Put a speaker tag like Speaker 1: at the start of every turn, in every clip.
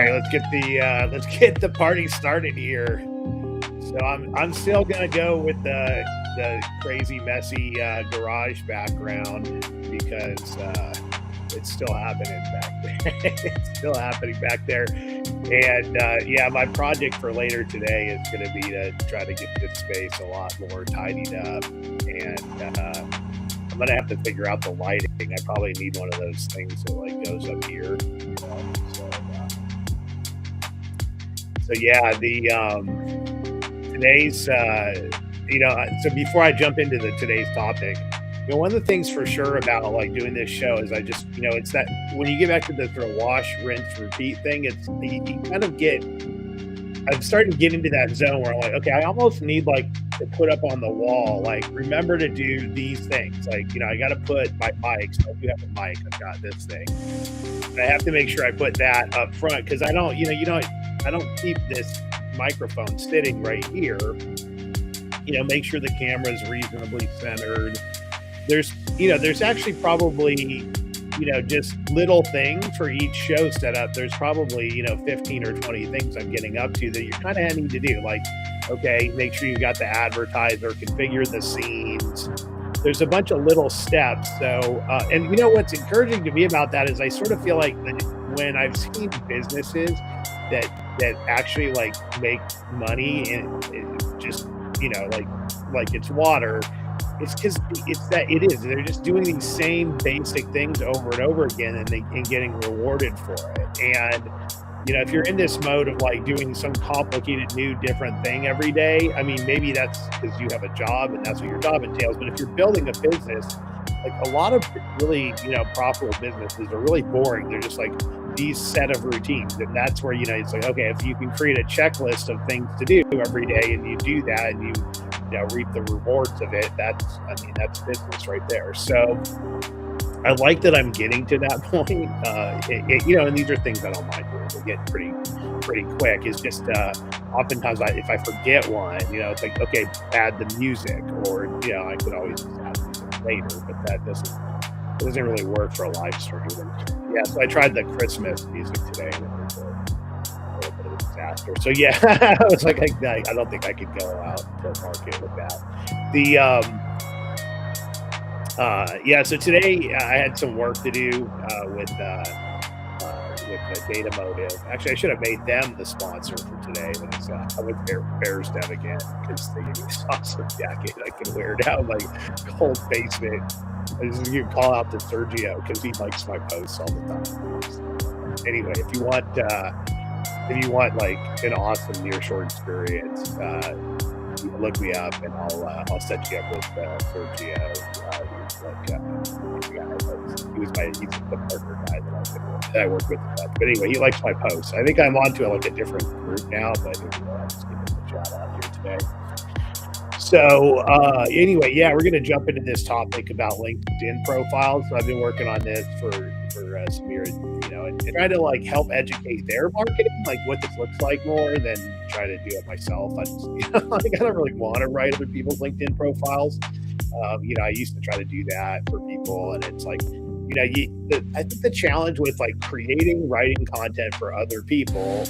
Speaker 1: right, let's get the party started here. So I'm still gonna go with the crazy messy garage background because it's still happening back there. It's still happening back there, and yeah, my project for later today is gonna be to try to get this space a lot more tidied up, and I'm gonna have to figure out the lighting. I probably need one of those things that like goes up here. So yeah, the today's so before I jump into today's topic, one of the things for sure about like doing this show is I just it's that when you get back to the sort of wash, rinse, repeat thing, it's you kind of get. I'm starting to get into that zone where I'm like, okay, I almost need like to put up on the wall, like remember to do these things. Like I got to put my mic. So if you have a mic, I've got this thing. And I have to make sure I put that up front because I don't, I don't keep this microphone sitting right here. Make sure the camera is reasonably centered. There's actually probably, just little things for each show setup. There's probably, 15 or 20 things I'm getting up to that you kind of need to do. Like, okay, make sure you got the advertiser, configure the scenes. There's a bunch of little steps. So, and what's encouraging to me about that is I sort of feel like when I've seen businesses that actually like make money and just, like it's water, it's because they're just doing these same basic things over and over again and getting rewarded for it. And if you're in this mode of like doing some complicated new different thing every day, I mean, maybe that's because you have a job and that's what your job entails. But if you're building a business, like a lot of really profitable businesses are really boring. They're just like these set of routines, and that's where it's like, okay, if you can create a checklist of things to do every day and you do that and you reap the rewards of it, that's business right there. So I like that I'm getting to that point. And these are things I don't mind doing. They get pretty quick. It's just oftentimes if I forget one, it's like, okay, add the music, or I could always just add music later, but that doesn't really work for a live stream. Yeah, so I tried the Christmas music today, and it was a little bit of a disaster. So yeah, I was like, I don't think I could go out to market with that. So today I had some work to do with the Data Motive. Actually, I should have made them the sponsor for today, but I went to Bears Den again because they gave me this awesome jacket I can wear down like cold basement. You can call out to Sergio because he likes my posts all the time. Anyway, if you want like an awesome nearshore experience, look me up and I'll set you up with Sergio. He's the partner guy that I work with. But anyway, he likes my posts. I think I'm onto like a different group now, but I'll just give him a shout out here today. So anyway, yeah, we're going to jump into this topic about LinkedIn profiles. So I've been working on this for some years, and try to like help educate their marketing, like what this looks like more than try to do it myself. I just, I don't really want to write other people's LinkedIn profiles. I used to try to do that for people, and it's like, I think the challenge with like writing content for other people,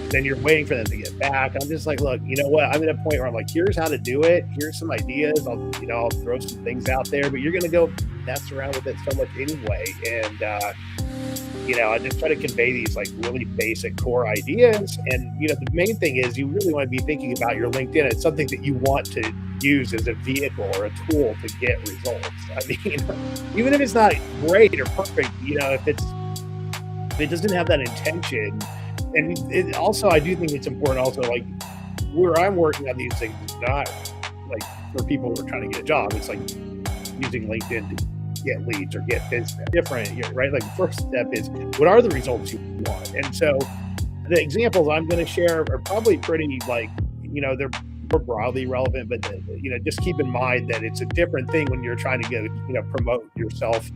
Speaker 1: then you're waiting for them to get back. I'm just like, look, you know what? I'm at a point where I'm like, here's how to do it. Here's some ideas. I'll throw some things out there, but you're going to go mess around with it so much anyway. And, I just try to convey these like really basic core ideas. And, the main thing is you really want to be thinking about your LinkedIn. It's something that you want to use as a vehicle or a tool to get results. I mean, even if it's not great or perfect, if it doesn't have that intention. And also, I do think it's important also, like, where I'm working on these things is not, like, for people who are trying to get a job. It's, like, using LinkedIn to get leads or get business. Different, right? Like, first step is, what are the results you want? And so, the examples I'm going to share are probably pretty, like, they're more broadly relevant, but, just keep in mind that it's a different thing when you're trying to promote yourself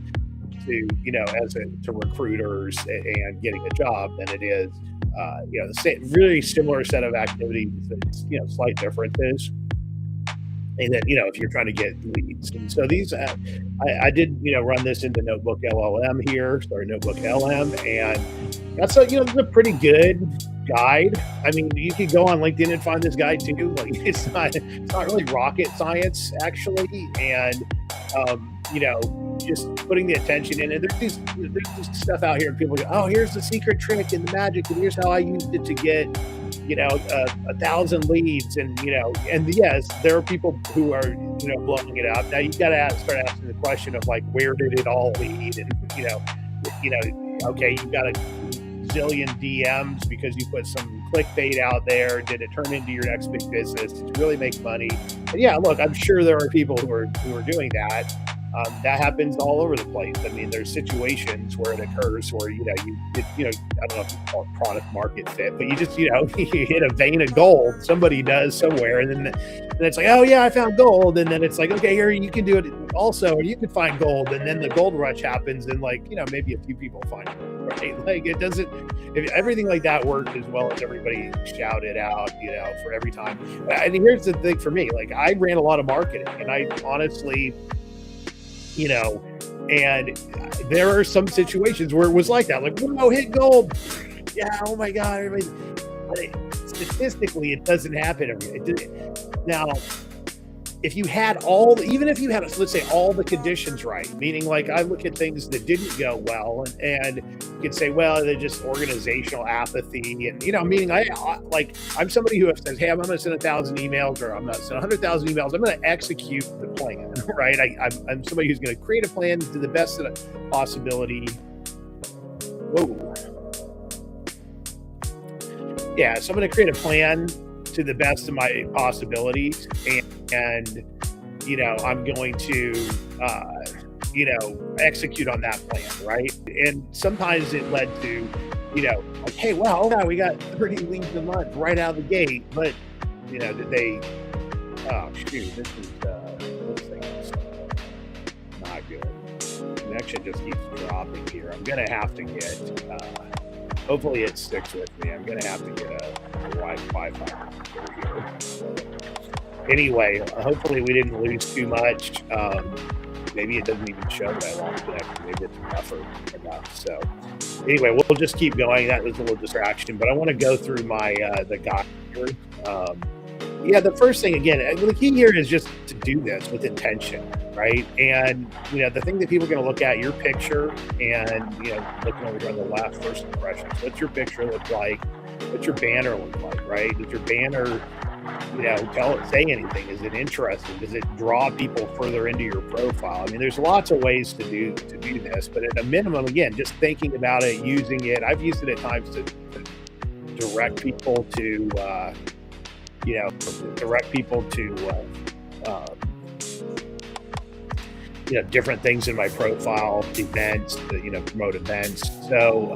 Speaker 1: to, to recruiters and getting a job than it is, the same, really similar set of activities, slight differences. And then, if you're trying to get leads. And so these, I did, run this into Notebook LLM here, sorry, Notebook LM, and that's a pretty good guide. I mean, you could go on LinkedIn and find this guide too. Like, it's not really rocket science actually, and just putting the attention in. And there's this stuff out here, and people go, "Oh, here's the secret trick and the magic, and here's how I used it to get." 1,000 leads, and yes, there are people who are, blowing it up. Now you got to start asking the question of like, where did it all lead? And, okay, you got a zillion DMs because you put some clickbait out there. Did it turn into your next big business? Did you really make money? And yeah, look, I'm sure there are people who are doing that. That happens all over the place. I mean, there's situations where it occurs where, I don't know if you call it product market fit, but you just, you hit a vein of gold, somebody does somewhere. And then it's like, oh yeah, I found gold. And then it's like, okay, here, you can do it also, or you can find gold. And then the gold rush happens and maybe a few people find it, right? Like it doesn't, if everything like that worked as well as everybody shouted out, for every time. And here's the thing for me, like I ran a lot of marketing and I honestly, and there are some situations where it was like that, like, whoa, hit gold. Yeah, oh my God. Statistically, it doesn't happen every day. Now, if you had let's say all the conditions right, meaning like I look at things that didn't go well and you could say, well, they're just organizational apathy. And, meaning I'm somebody who says, hey, I'm going to send 1,000 emails or I'm going to send 100,000 emails. I'm going to execute the plan, right? I'm somebody who's going to create a plan to the best of the possibility. Whoa. Yeah. So I'm going to create a plan to the best of my possibilities, and I'm going to execute on that plan, right? And sometimes it led to like, hey, wow, we got 30 leads a month right out of the gate, but did they this thing is not good. Connection just keeps dropping here. I'm gonna have to get hopefully it sticks with me. I'm gonna have to get a Wi-Fi here. Anyway, hopefully we didn't lose too much. Maybe it doesn't even show that I lost connection. Maybe it's enough. So anyway, we'll just keep going. That was a little distraction, but I want to go through my the guide here. The first thing, again, the key here is just to do this with intention, right? And, the thing that people are going to look at, your picture, and, looking over on the left, first impressions. What's your picture look like? What's your banner look like, right? Does your banner, say anything? Is it interesting? Does it draw people further into your profile? I mean, there's lots of ways to do this, but at a minimum, again, just thinking about it, using it. I've used it at times to direct people to, different things in my profile, events, promote events. So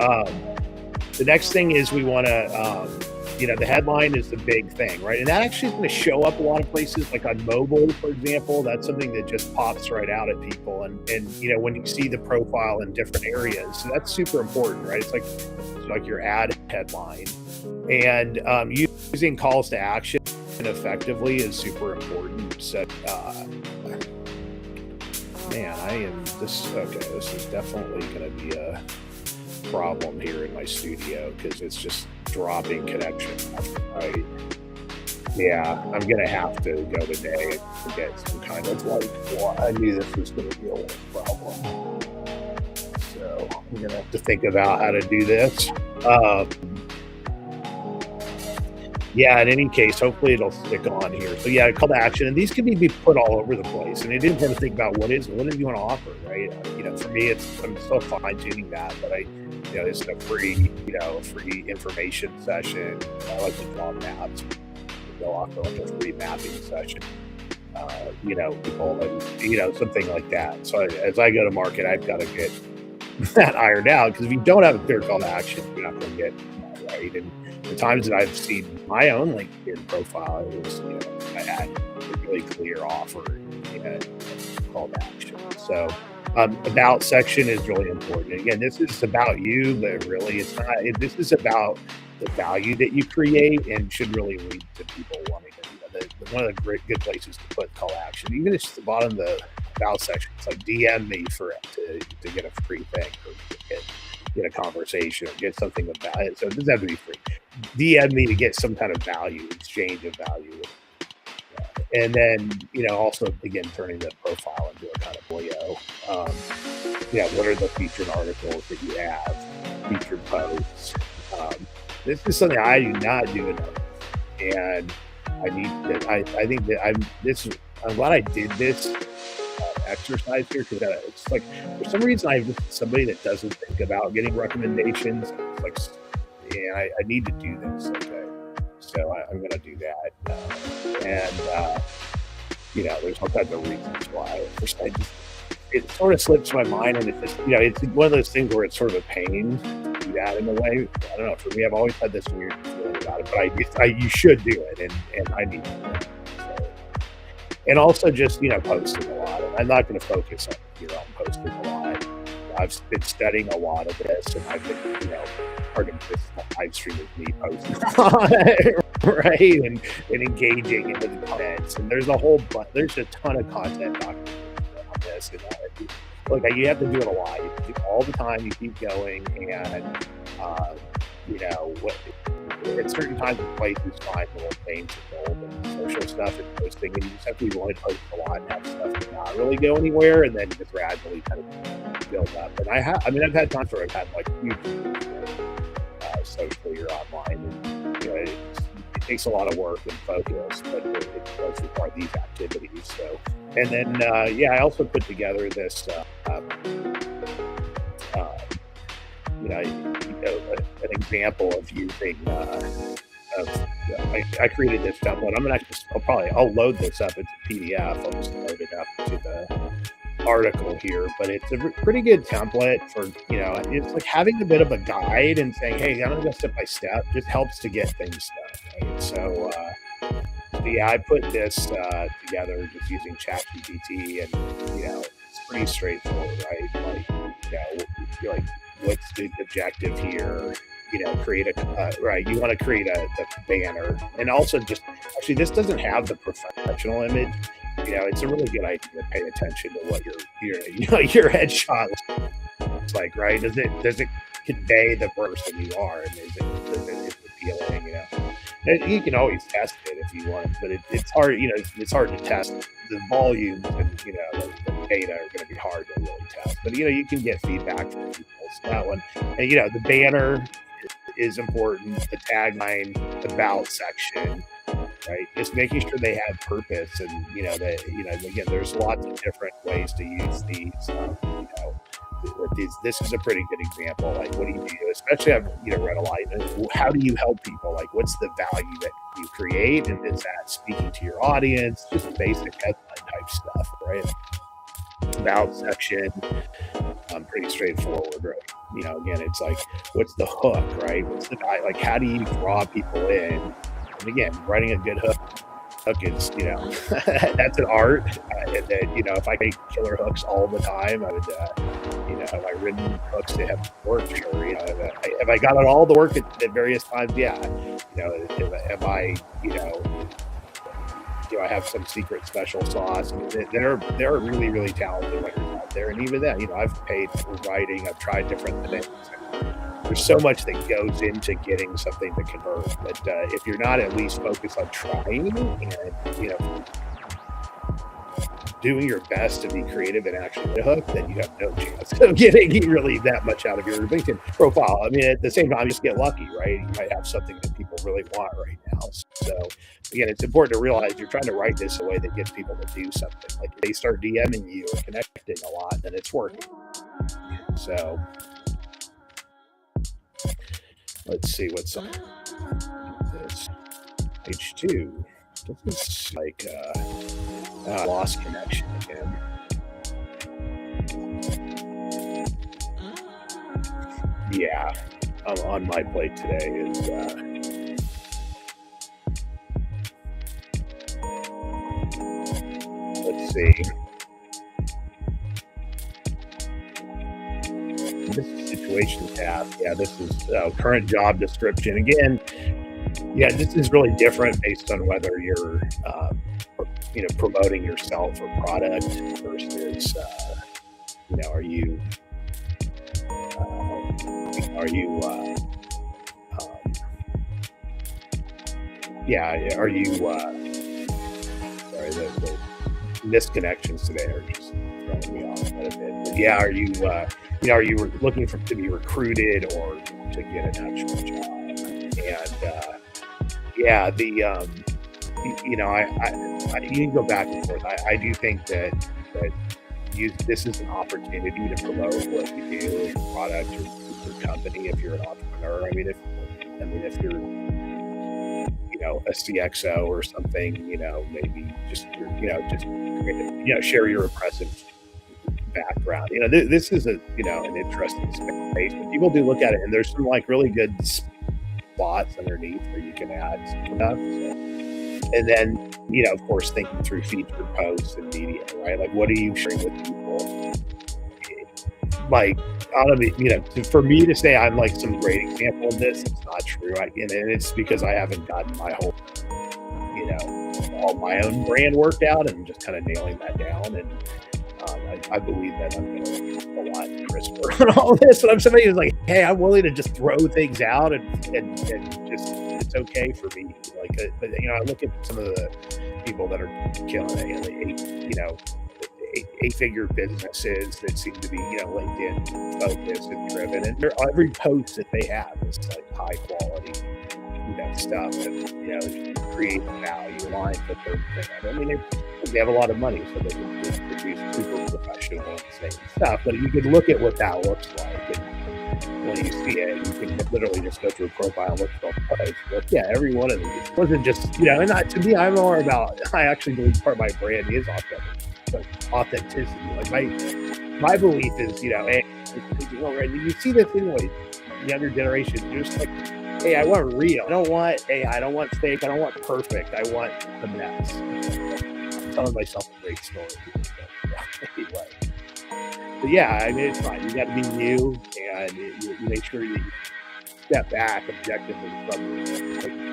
Speaker 1: the next thing is we want to, the headline is the big thing, right? And that actually is going to show up a lot of places, like on mobile, for example. That's something that just pops right out at people. And when you see the profile in different areas, so that's super important, right? It's like your ad headline. And using calls to action effectively is super important. So, this is definitely going to be a problem here in my studio because it's just dropping connection, right? Yeah, I'm going to have to go today and get some kind of I knew this was going to be a little problem. So I'm going to have to think about how to do this. In any case, hopefully it'll stick on here. So call to action, and these can be put all over the place. And it is important to think about what do you want to offer, right? For me, I'm still fine tuning that, but it's a free information session. I like to draw maps. They'll offer like a free mapping session. People and something like that. So as I go to market, I've got to get that ironed out, because if you don't have a clear call to action, you're not going to get that right. And the times that I've seen my own LinkedIn profile, it was, I had a really clear offer and call to action. So about section is really important. Again, this is about you, but really it's not. This is about the value that you create and should really lead to people wanting to one of the great good places to put call action, even if it's the bottom of the about section. It's like DM me for to get a free thing or get a conversation or get something about it. So it doesn't have to be free. DM me to get some kind of value, exchange of value. And then, also, again, turning the profile into a kind of folio. What are the featured articles that you have, featured posts? This is something I do not do enough. And I think that I'm glad I did this exercise here, because it's like, for some reason, I'm somebody that doesn't think about getting recommendations. It's like, and I need to do this. Okay. So I'm going to do that. There's all kinds of reasons why. First, it sort of slips my mind, and it's just, it's one of those things where it's sort of a pain to do that in a way. I don't know. For me, I've always had this weird feeling about it, but you should do it, and I need to do it. So, and also just, posting a lot. I'm not going to focus on here on posting a lot. I've been studying a lot of this, and I've been, part of this live stream is me posting a lot, right? And engaging into the comments. And there's a ton of content documented on this. And you have to do it a lot. You have to do it all the time. You keep going, and at certain times and places, find little things to build and social stuff and posting, and you just have to be willing to post a lot and have stuff not really go anywhere, and then just gradually kind of build up. And I've had times where I've had huge socially or online, and it takes a lot of work and focus, but it does require these activities. So, and then I also put together this an example of using I created this template. I'll load this up. It's a PDF. I'll just load it up to the article here, but it's a pretty good template for, it's like having a bit of a guide and saying, hey, I'm going to go step by step. Just helps to get things done. Right? So, I put this together just using ChatGPT, and, it's pretty straightforward, right? Like, what's the objective here? Create right. You want to create a banner, and also actually, this doesn't have the professional image. It's a really good idea to pay attention to what your headshot looks like, right? Does it convey the person you are, and is it appealing? And you can always test it if you want, but it's hard. It's hard to test the volumes, and the data are going to be hard to really test. But you can get feedback from people. So that one, and the banner is important. The tagline, the about section, right? Just making sure they have purpose, and again, there's lots of different ways to use these. This is a pretty good example. Like, what do you do? Especially, I've read a lot. How do you help people? Like, what's the value that you create, and is that speaking to your audience? Just basic headline type stuff, right? About section, pretty straightforward, right? Again, it's like, what's the hook, right? What's the guy? Like, how do you draw people in? And again, writing a good hook is, that's an art. And then, if I make killer hooks all the time, I would, have I written hooks that have worked? Sure. Have I gotten all the work at various times? Yeah. Have I, do I have some secret special sauce? There are really, really talented writers out there. And even then, I've paid for writing. I've tried different things. There's so much that goes into getting something to convert. But if you're not at least focused on trying and, doing your best to be creative and actually hook, then you have no chance of getting really that much out of your LinkedIn profile. I mean, at the same time, you just get lucky, right? You might have something that people really want right now. So again, it's important to realize you're trying to write this in a way that gets people to do something. Like, if they start DMing you or connecting a lot, then it's working. So let's see what's on this. Page 2. This is like lost connection again. Yeah, on my plate today is let's see. This is situation tab. Yeah, this is current job description. Again, Yeah, this is really different based on whether you're, promoting yourself or product versus, are you, um, yeah, are you, sorry, the misconnections today are just throwing me off quite a bit. But yeah, are you looking to be recruited or to get an actual job? And yeah, you can go back and forth. I do think that this is an opportunity to promote what you do, your product, your company. If you're an entrepreneur, if you're a CXO or something, maybe share your impressive background. This is an interesting space. But people do look at it, and there's some like really good spots underneath where you can add some stuff. So, and then, of course, thinking through featured posts and media, right? Like, what are you sharing with people? Like, I don't mean, for me to say I'm like some great example of this, it's not true. And it's because I haven't gotten my whole, all my own brand worked out and just kind of nailing that down. And I believe that I'm going to be a lot crisper on all this. And I'm somebody who's like, hey, I'm willing to just throw things out and just, it's okay for me. Like, but I look at some of the people that are killing it, eight-figure businesses that seem to be, LinkedIn focused and driven, and every post that they have is like high quality, stuff that create value lines that they're. They have a lot of money, so they can produce super professional and same stuff. But you can look at what that looks like, and when you see it, you can literally just go through a profile, look at all the posts. But yeah, every one of these wasn't just and to me, I'm more about. I actually believe part of my brand is authenticity. Like my belief is, hey, you see this anyway, younger generation, you're just like, hey, I want real. I don't want AI. I don't want fake. I don't want perfect. I want the mess. I'm telling myself a great story. Anyway. But yeah, it's fine. You got to be you, and you make sure you step back objectively from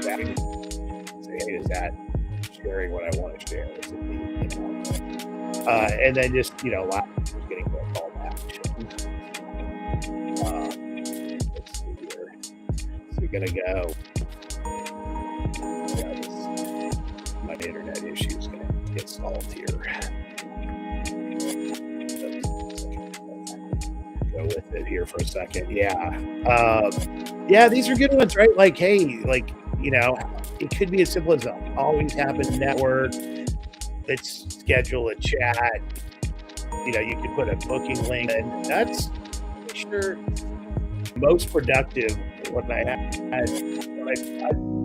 Speaker 1: that. Say, hey, is that sharing what I want to share? Is it me? And then just, getting the call to action. Let's see here. So we're going to go. Yeah, my internet issue is going to get solved here. Go with it here for a second. Yeah. Yeah, these are good ones, right? Like, hey, it could be as simple as always happen network. Let's schedule a chat. You can put a booking link, and that's sure most productive when I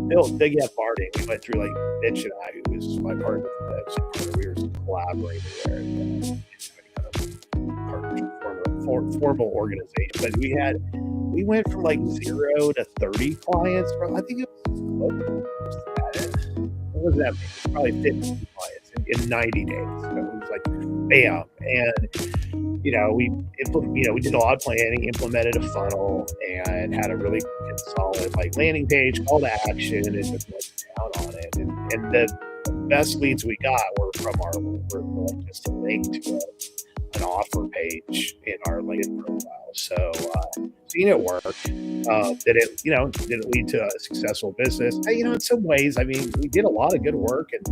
Speaker 1: built Big F Barding. We went through like Mitch and I, who was my partner for that. We were collaborating there and formal organization. But we went from like 0 to 30 clients. I think it was what was that? Probably 50 clients in 90 days. So it was like bam. And we did a lot of planning, implemented a funnel, and had a really good, solid like landing page, call to action, and just went down on it. And the best leads we got were from just a link to an offer page in our LinkedIn profile. So seeing it work, did it lead to a successful business? In some ways, we did a lot of good work, and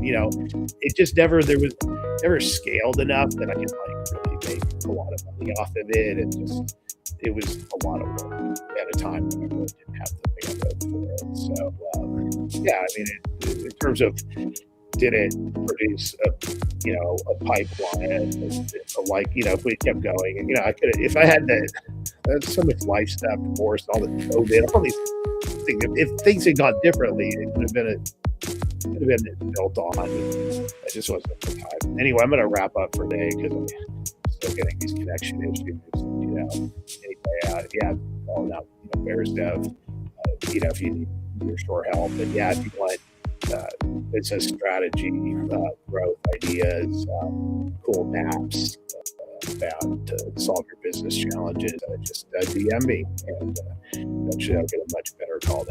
Speaker 1: it just never scaled enough that I could really make a lot of money off of it. And it was a lot of work at a time when I really didn't have the bandwidth for it. So yeah, in terms of, did it produce a pipeline? If we kept going, and I could, if I had so much life stuff, divorce, all the COVID, all these things. If things had gone differently, it could have been built on. I just wasn't the time. Anyway, I'm going to wrap up for today because I'm still getting these connection issues. Anyway, yeah, calling out Bears Dev. If you need your short help, and yeah, if you want. Business strategy, growth ideas, cool maps to solve your business challenges. Just DM me, and eventually I'll get a much better call to